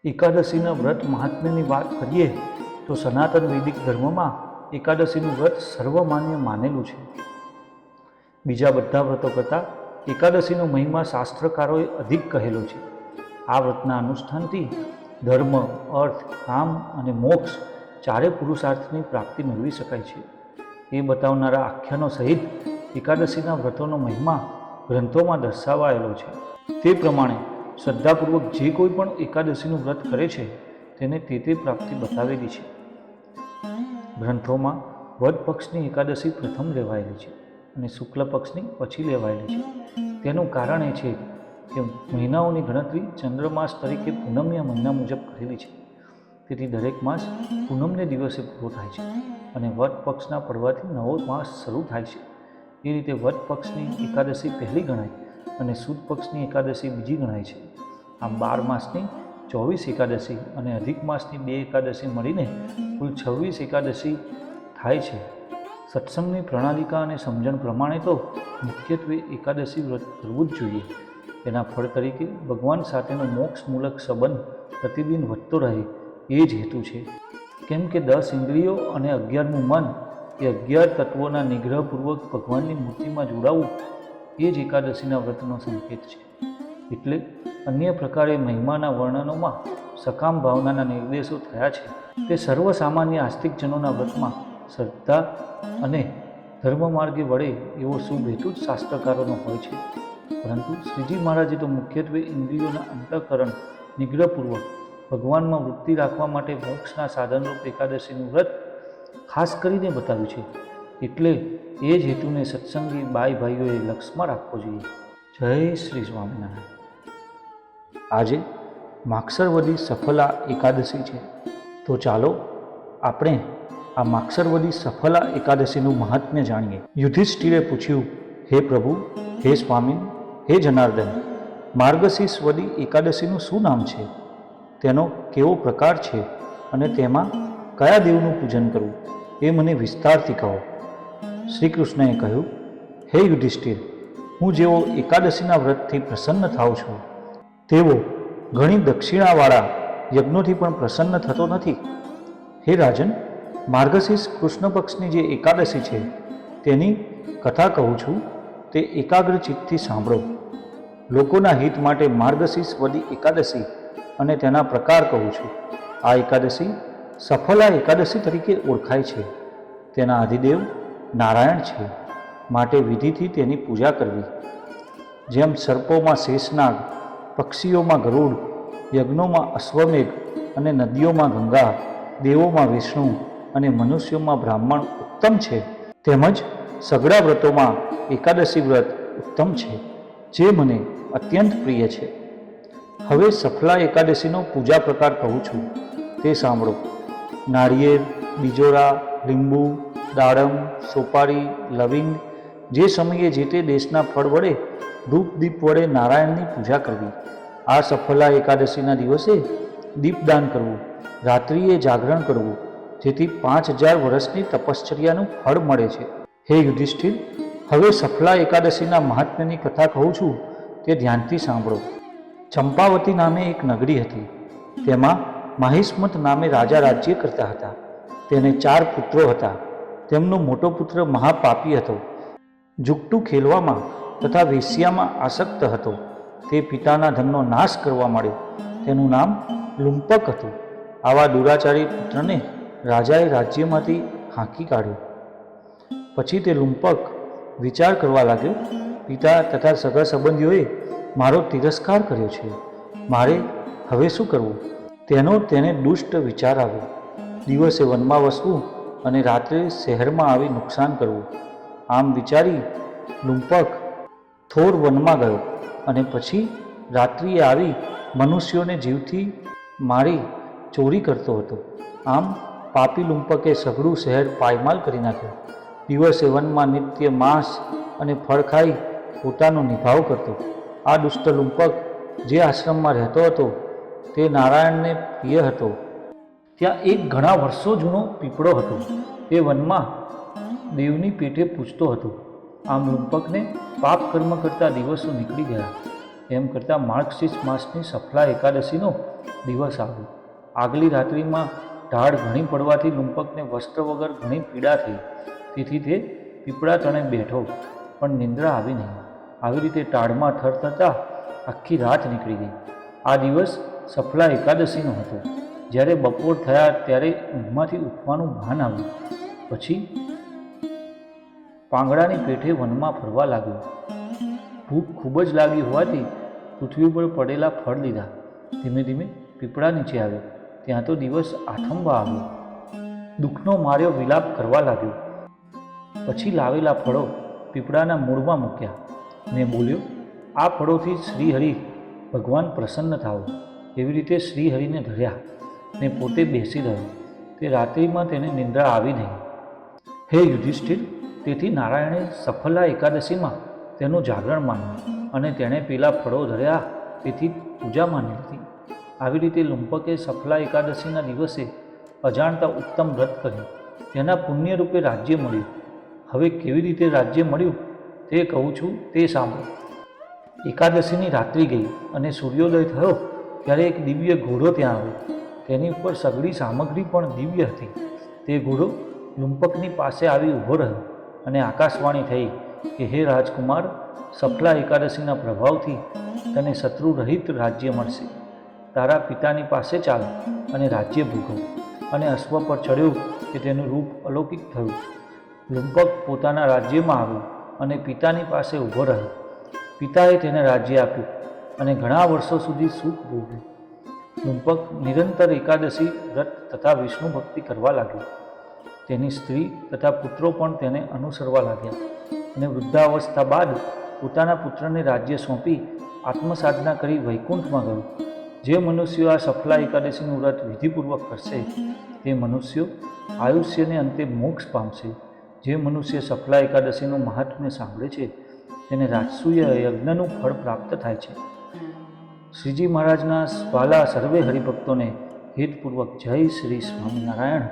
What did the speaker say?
એકાદશીના વ્રત મહાત્મ્યની વાત કરીએ તો સનાતન વૈદિક ધર્મમાં એકાદશીનું વ્રત સર્વમાન્ય માનેલું છે. બીજા બધા વ્રતો કરતાં એકાદશીનો મહિમા શાસ્ત્રકારોએ અધિક કહેલો છે. આ વ્રતના અનુષ્ઠાનથી ધર્મ, અર્થ, કામ અને મોક્ષ ચારે પુરુષાર્થની પ્રાપ્તિ મેળવી શકાય છે. એ બતાવનારા આખ્યાનો સહિત એકાદશીના વ્રતોનો મહિમા ગ્રંથોમાં દર્શાવાયેલો છે. તે પ્રમાણે શ્રદ્ધાપૂર્વક જે કોઈ પણ એકાદશીનું વ્રત કરે છે તેને તે પ્રાપ્તિ બતાવેલી છે. ગ્રંથોમાં વદ પક્ષની એકાદશી પ્રથમ લેવાયેલી છે અને શુક્લ પક્ષની પછી લેવાયેલી છે. તેનું કારણ એ છે કે મહિનાઓની ગણતરી ચંદ્રમાસ તરીકે પૂનમના મહિના મુજબ કરેલી છે. તેથી દરેક માસ પૂનમને દિવસે પૂરો થાય છે અને વદ પક્ષના પડવાથી નવો માસ શરૂ થાય છે. એ રીતે વદ પક્ષની એકાદશી પહેલી ગણાય અને સુદ પક્ષની એકાદશી બીજી ગણાય છે. આમ 12 માસની 24 એકાદશી અને અધિક માસની 2 એકાદશી મળીને કુલ 26 એકાદશી થાય છે. સત્સંગની પ્રણાલિકા અને સમજણ પ્રમાણે તો મુખ્યત્વે એકાદશી વ્રત કરવું જ જોઈએ. તેના ફળ તરીકે ભગવાન સાથેનો મોક્ષમૂલક સંબંધ પ્રતિદિન વધતો રહે એ જ હેતુ છે. કેમ કે 10 ઇન્દ્રિયો અને 11મું મન એ 11 તત્વોના નિગ્રહપૂર્વક ભગવાનની મૂર્તિમાં જોડાવું એ જ એકાદશીના વ્રતનો સંકેત છે. એટલે અન્ય પ્રકારે મહિમાના વર્ણનોમાં સકામ ભાવનાના નિર્દેશો થયા છે. તે સર્વસામાન્ય આસ્તિકજનોના વ્રતમાં શ્રદ્ધા અને ધર્મ માર્ગે વળે એવો શુભ હેતુ જ શાસ્ત્રકારોનો હોય છે. પરંતુ શ્રીજી મહારાજે તો મુખ્યત્વે ઇન્દ્રિયોના અંતઃકરણ નિગ્રહપૂર્વક ભગવાનમાં વૃત્તિ રાખવા માટે મોક્ષના સાધનરૂપ એકાદશીનું વ્રત ખાસ કરીને બતાવ્યું છે. એટલે એ જ હેતુને સત્સંગી બાઈ ભાઈઓએ લક્ષમાં રાખવો જોઈએ. જય શ્રી સ્વામિનારાયણ. આજે માગસરવદી સફલા એકાદશી છે, તો ચાલો આપણે આ માગસરવદી સફલા એકાદશીનું મહાત્મ્ય જાણીએ. યુધિષ્ઠિરે પૂછ્યું, હે પ્રભુ, હે સ્વામી, હે જનાર્દન, માર્ગશીર્ષ વદી એકાદશીનું શું નામ છે? તેનો કેવો પ્રકાર છે અને તેમાં કયા દેવનું પૂજન કરવું એ મને વિસ્તારથી કહો. શ્રી કૃષ્ણએ કહ્યું, હે યુધિષ્ઠિર, હું જેવો એકાદશીના વ્રતથી પ્રસન્ન થાઉં છું તેવો ઘણી દક્ષિણાવાળા યજ્ઞોથી પણ પ્રસન્ન થતો નથી. હે રાજન, માર્ગશીર્ષ કૃષ્ણ પક્ષની જે એકાદશી છે તેની કથા કહું છું, તે એકાગ્ર ચિત્તથી સાંભળો. લોકોના હિત માટે માર્ગશીર્ષ વદી એકાદશી અને તેના પ્રકાર કહું છું. આ એકાદશી સફલા એકાદશી તરીકે ઓળખાય છે. તેના અધિદેવ નારાયણ છે, માટે વિધિથી તેની પૂજા કરવી. જેમ સર્પોમાં શેષનાગ, પક્ષીઓમાં ગરુડ, યજ્ઞોમાં અશ્વમેઘ અને નદીઓમાં ગંગા, દેવોમાં વિષ્ણુ અને મનુષ્યોમાં બ્રાહ્મણ ઉત્તમ છે, તેમજ સઘળા વ્રતોમાં એકાદશી વ્રત ઉત્તમ છે, જે મને અત્યંત પ્રિય છે. હવે સફલા એકાદશીનો પૂજા પ્રકાર કહું છું, તે સાંભળો. નાળિયેર, બીજોરા, લીંબુ, દાડમ, સોપારી, લવિંગ જે સમયે જે તે દેશના ફળ વડે ધૂપ દીપ વડે નારાયણની પૂજા કરવી. આ સફલા એકાદશીના દિવસે દીપદાન કરવું, રાત્રિએ જાગરણ કરવું, જેથી 5000 વર્ષની તપશ્ચર્યાનું ફળ મળે છે. હે યુધિષ્ઠિર, હવે સફલા એકાદશીના મહાત્મ્યની કથા કહું છું, તે ધ્યાનથી સાંભળો. ચંપાવતી નામે એક નગરી હતી. તેમાં માહિષ્મત નામે રાજા રાજ્ય કરતા હતા. તેને 4 પુત્રો હતા. તેમનો મોટો પુત્ર મહાપાપી હતો. જુગટું ખેલવામાં તથા વેશ્યામાં આસક્ત હતો. તે પિતાના ધનનો નાશ કરવા માંડ્યો. તેનું નામ લુંપક હતું. આવા દુરાચારી પુત્રને રાજાએ રાજ્યમાંથી હાંકી કાઢ્યો. પછી તે લુંપક વિચાર કરવા લાગ્યો, પિતા તથા સગા સંબંધીઓએ મારો તિરસ્કાર કર્યો છે, મારે હવે શું કરવું? તેને દુષ્ટ વિચાર આવ્યો. દિવસે વનમાં વસવું અને રાત્રે શહેરમાં આવી નુકસાન કરવું. આમ વિચારી લુંપક થોર વનમાં ગયો અને પછી રાત્રિએ આવી મનુષ્યોને જીવથી મારી ચોરી કરતો હતો. આમ પાપી લુંપકે સઘળું શહેર પાયમાલ કરી નાખ્યો. દિવસે વનમાં નિત્ય માંસ અને ફળ ખાઈ પોતાનો નિભાવ કરતો. આ દુષ્ટ લુંપક જે આશ્રમમાં રહેતો હતો તે નારાયણને પ્રિય હતો. ત્યાં એક ઘણા વર્ષો જૂનો પીપળો હતો. તે વનમાં દેવની પેટે પૂજતો હતો. આમ લુંપકને પાપ કર્મ કરતા દિવસો નીકળી ગયા. એમ કરતાં માર્ગશીર્ષ માસની સફલા એકાદશીનો દિવસ આવ્યો. આગલી રાત્રિમાં ઢાળ ઘણી પડવાથી લુંપકને વસ્ત્ર વગર ઘણી પીડા થઈ. તેથી તે પીપળા તણે બેઠો, પણ નિંદ્રા આવી નહીં. આવી રીતે ટાળમાં થરથરતા આખી રાત નીકળી ગઈ. આ દિવસ સફલા એકાદશીનો હતો. જ્યારે બપોર થયા ત્યારે ઊંઘમાંથી ઉઠવાનું ભાન આવ્યું. પછી પાંગડાની પેઠે વનમાં ફરવા લાગ્યો. ભૂખ ખૂબ જ લાગી હોવાથી પૃથ્વી પર પડેલા ફળ લીધા. ધીમે ધીમે પીપળા નીચે આવ્યો. ત્યાં તો દિવસ આથમવા આવ્યો. દુઃખનો માર્યો વિલાપ કરવા લાગ્યો. પછી લાવેલા ફળો પીપળાના મૂળમાં મૂક્યા ને બોલ્યો, આ ફળોથી શ્રીહરિ ભગવાન પ્રસન્ન થાઓ. એવી રીતે શ્રીહરિને ધર્યા ને પોતે બેસી રહ્યો. તે રાત્રિમાં તેને નિંદ્રા આવી નહીં. હે યુધિષ્ઠિર, તેથી નારાયણે સફલા એકાદશીમાં તેનું જાગરણ માન્યું અને તેણે પેલા ફળો ધર્યા તેથી પૂજા માની લીધી. આવી રીતે લુંપકે સફલા એકાદશીના દિવસે અજાણતા ઉત્તમ વ્રત કર્યું. તેના પુણ્યરૂપે રાજ્ય મળ્યું. હવે કેવી રીતે રાજ્ય મળ્યું તે કહું છું, તે સાંભળો. એકાદશીની રાત્રિ ગઈ અને સૂર્યોદય થયો ત્યારે એક દિવ્ય ઘોડો ત્યાં આવ્યો. તેની ઉપર સઘળી સામગ્રી પણ દિવ્ય હતી. તે ઘોડો લુંપકની પાસે આવી ઊભો રહ્યો અને આકાશવાણી થઈ કે હે રાજકુમાર, સફલા એકાદશીના પ્રભાવથી તને શત્રુ રહિત રાજ્ય મળશે. તારા પિતાની પાસે ચાલ અને રાજ્ય ભોગવ. અને અશ્વ પર ચડ્યો કે તેનું રૂપ અલૌકિક થયું. લુંપક પોતાના રાજ્યમાં આવ્યો અને પિતાની પાસે ઊભો રહ્યો. પિતાએ તેને રાજ્ય આપ્યું અને ઘણા વર્ષો સુધી સુખ ભોગવ્યું. લુંપક નિરંતર એકાદશી વ્રત તથા વિષ્ણુ ભક્તિ કરવા લાગ્યો. તેની સ્ત્રી તથા પુત્રો પણ તેને અનુસરવા લાગ્યા અને વૃદ્ધાવસ્થા બાદ પોતાના પુત્રને રાજ્ય સોંપી આત્મસાધના કરી વૈકુંઠમાં ગયો. જે મનુષ્યો આ સફલા એકાદશીનું વ્રત વિધિપૂર્વક કરશે તે મનુષ્યો આયુષ્યને અંતે મોક્ષ પામશે. જે મનુષ્ય સફલા એકાદશીનું મહાત્મ્ય સાંભળે છે તેને રાજસૂય યજ્ઞનું ફળ પ્રાપ્ત થાય છે. શ્રીજી મહારાજના વાલા સર્વે હરિભક્તોને હેતપૂર્વક જય શ્રી સ્વામિનારાયણ.